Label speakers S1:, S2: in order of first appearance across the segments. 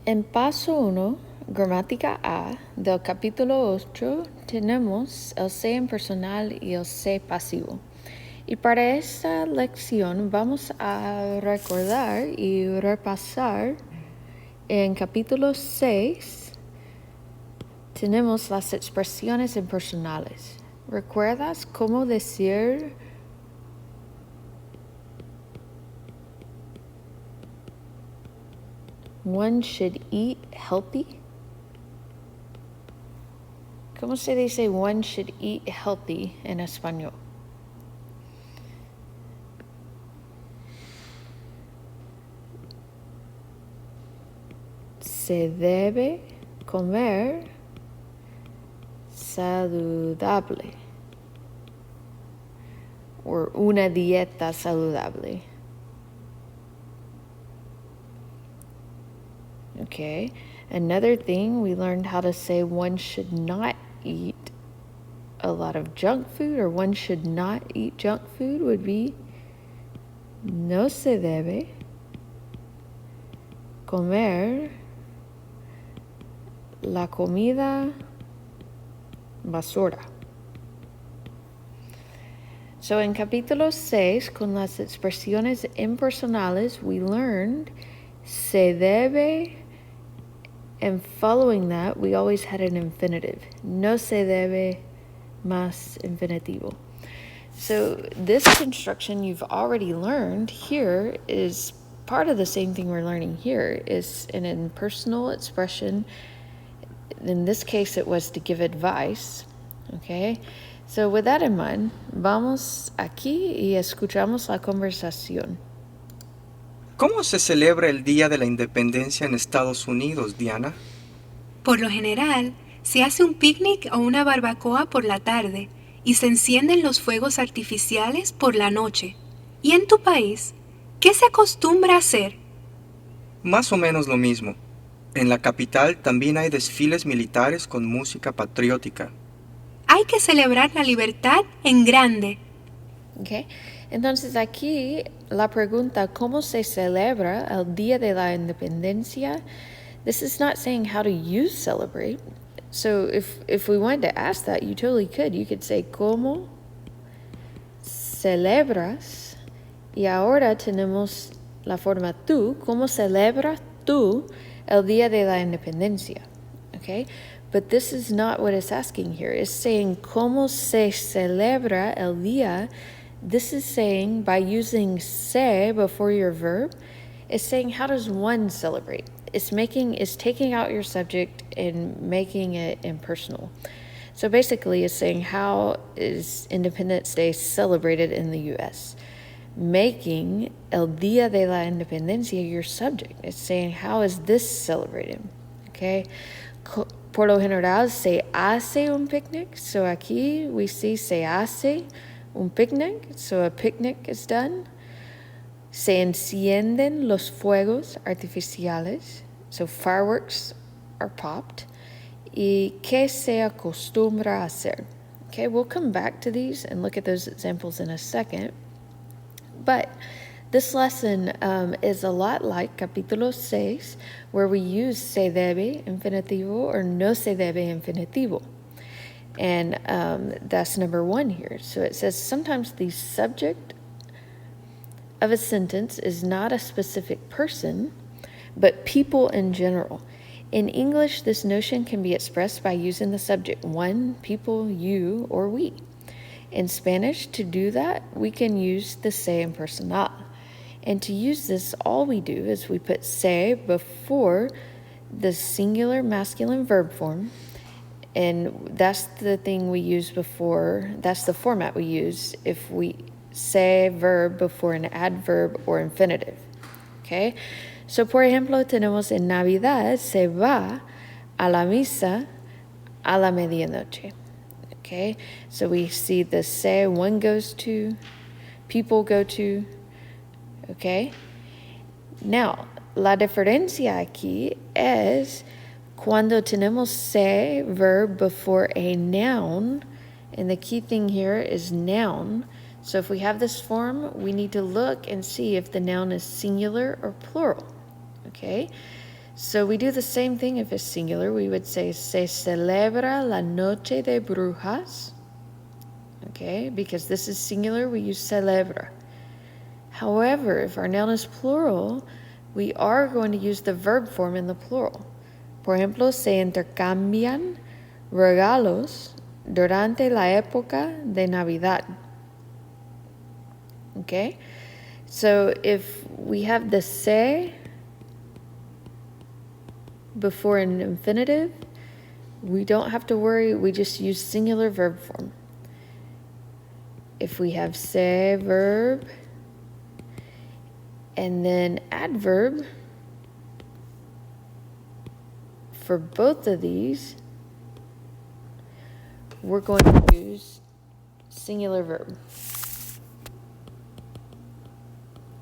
S1: En paso 1, gramática A, del capítulo 8, tenemos el sé impersonal y el sé pasivo. Y para esta lección vamos a recordar y repasar en capítulo 6 tenemos las expresiones impersonales. ¿Recuerdas cómo decir one should eat healthy? ¿Cómo se dice one should eat healthy en español? Se debe comer saludable o una dieta saludable. Okay, another thing we learned how to say one should not eat a lot of junk food or one should not eat junk food would be no se debe comer la comida basura. So in capítulo 6, con las expresiones impersonales, we learned se debe, and following that, we always had an infinitive. No se debe más infinitivo. So this construction you've already learned here is part of the same thing we're learning here, is an impersonal expression. In this case, it was to give advice, okay? So with that in mind, vamos aquí y escuchamos la conversación.
S2: ¿Cómo se celebra el Día de la Independencia en Estados Unidos, Diana?
S3: Por lo general, se hace un picnic o una barbacoa por la tarde y se encienden los fuegos artificiales por la noche. ¿Y en tu país, qué se acostumbra a hacer?
S2: Más o menos lo mismo. En la capital también hay desfiles militares con música patriótica.
S3: Hay que celebrar la libertad en grande.
S1: Okay. Entonces aquí la pregunta, ¿cómo se celebra el Día de la Independencia? This is not saying how do you celebrate. So if we wanted to ask that, you totally could. You could say, ¿cómo celebras? Y ahora tenemos la forma tú. ¿Cómo celebras tú el Día de la Independencia? Okay? But this is not what it's asking here. It's saying, ¿cómo se celebra el día? This is saying, by using se before your verb, it's saying, how does one celebrate? It's taking out your subject and making it impersonal. So basically, it's saying, how is Independence Day celebrated in the U.S.? Making el Día de la Independencia your subject. It's saying, how is this celebrated? Okay? Por lo general, se hace un picnic. So aquí we see se hace un picnic. So a picnic is done. Se encienden los fuegos artificiales. So fireworks are popped. Y qué se acostumbra a hacer. Okay, we'll come back to these and look at those examples in a second. But this lesson is a lot like capítulo 6, where we use se debe infinitivo or no se debe infinitivo. And that's number 1 here. So it says sometimes the subject of a sentence is not a specific person, but people in general. In English, this notion can be expressed by using the subject one, people, you, or we. In Spanish, to do that, we can use the se impersonal. And to use this, all we do is we put se before the singular masculine verb form, and that's the thing we use before, that's the format we use if we say verb before an adverb or infinitive. Okay? So, por ejemplo, tenemos en Navidad, se va a la misa a la medianoche. Okay? So we see the se, one goes to, people go to. Okay? Now, la diferencia aquí es cuando tenemos se, verb, before a noun, and the key thing here is noun. So if we have this form, we need to look and see if the noun is singular or plural. Okay? So we do the same thing if it's singular. We would say se celebra la noche de brujas. Okay, because this is singular, we use celebra. However, if our noun is plural, we are going to use the verb form in the plural. Por ejemplo, se intercambian regalos durante la época de Navidad. Okay, so if we have the se before an infinitive, we don't have to worry, we just use singular verb form. If we have se verb and then adverb, for both of these, we're going to use singular verb.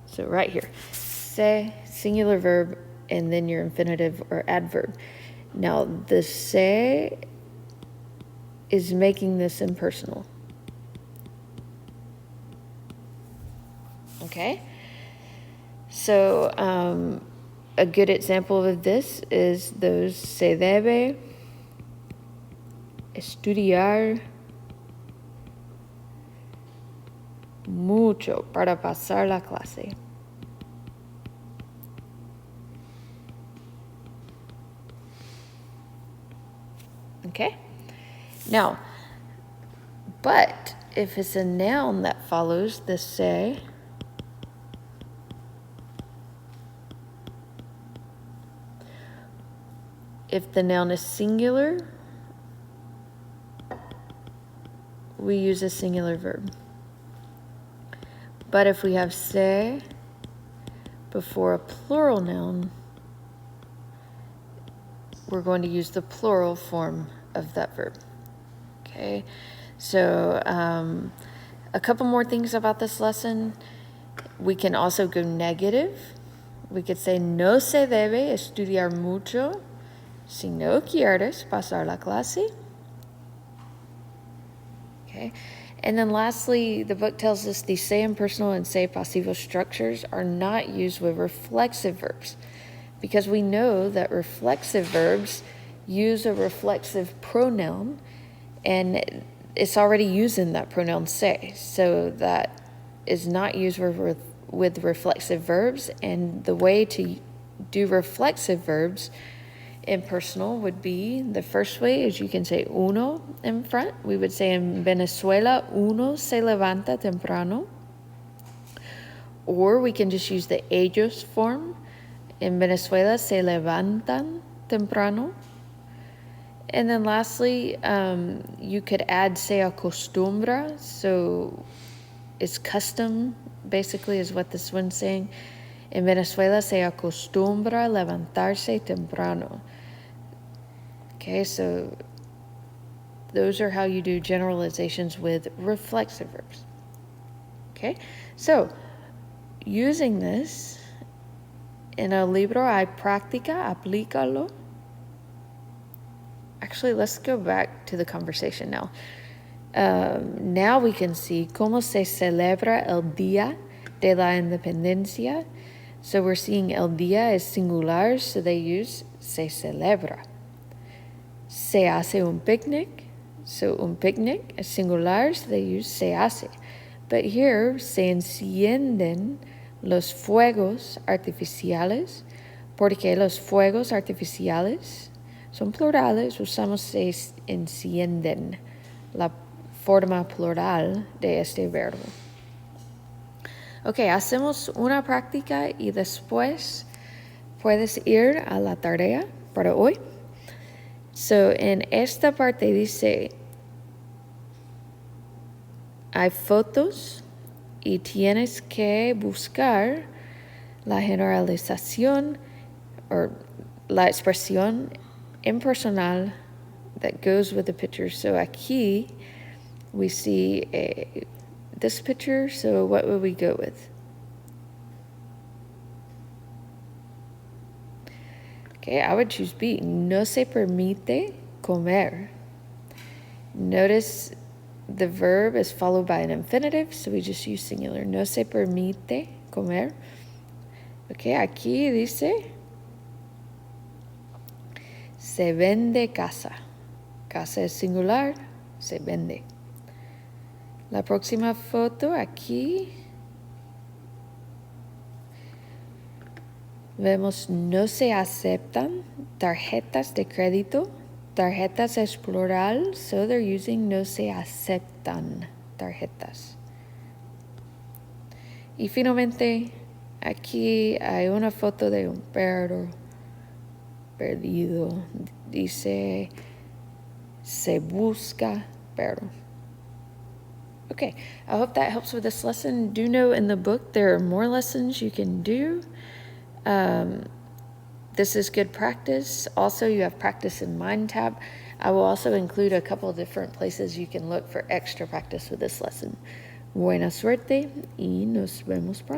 S1: So right here, se, singular verb, and then your infinitive or adverb. Now, the se is making this impersonal. Okay? So, a good example of this is those se debe estudiar mucho para pasar la clase. Okay? Now, but if it's a noun that follows the se, if the noun is singular, we use a singular verb. But if we have se before a plural noun, we're going to use the plural form of that verb. Okay, so a couple more things about this lesson. We can also go negative. We could say no se debe estudiar mucho si no quieres pasar la clase. Okay, and then lastly, the book tells us the se impersonal and se pasivo structures are not used with reflexive verbs, because we know that reflexive verbs use a reflexive pronoun, and it's already using that pronoun se. So that is not used with reflexive verbs, and the way to do reflexive verbs impersonal would be, the first way is you can say uno in front. We would say in Venezuela, uno se levanta temprano. Or we can just use the ellos form. In Venezuela, se levantan temprano. And then lastly, you could add se acostumbra. So it's custom, basically, is what this one's saying. En Venezuela se acostumbra levantarse temprano. Okay, so those are how you do generalizations with reflexive verbs. Okay, so using this in el libro hay práctica, aplícalo. Actually, let's go back to the conversation now. Now we can see cómo se celebra el Día de la Independencia. So we're seeing el día is singular, so they use se celebra. Se hace un picnic, so un picnic is singular, so they use se hace. But here, se encienden los fuegos artificiales, porque los fuegos artificiales son plurales, usamos se encienden, la forma plural de este verbo. Ok, hacemos una práctica y después puedes ir a la tarea para hoy. So, en esta parte dice, hay fotos y tienes que buscar la generalización o la expresión impersonal that goes with the picture. So, aquí we see this picture, so what would we go with? Okay, I would choose B. No se permite comer. Notice the verb is followed by an infinitive, so we just use singular. No se permite comer. Okay, aquí dice Se vende casa. Casa es singular, se vende. La próxima foto aquí. Vemos no se aceptan tarjetas de crédito. Tarjetas es plural, so they're using no se aceptan tarjetas. Y finalmente, aquí hay una foto de un perro perdido. Dice, se busca perro. Okay, I hope that helps with this lesson. Do know in the book there are more lessons you can do. This is good practice. Also, you have practice in Mind Tab. I will also include a couple of different places you can look for extra practice with this lesson. Buena suerte y nos vemos pronto.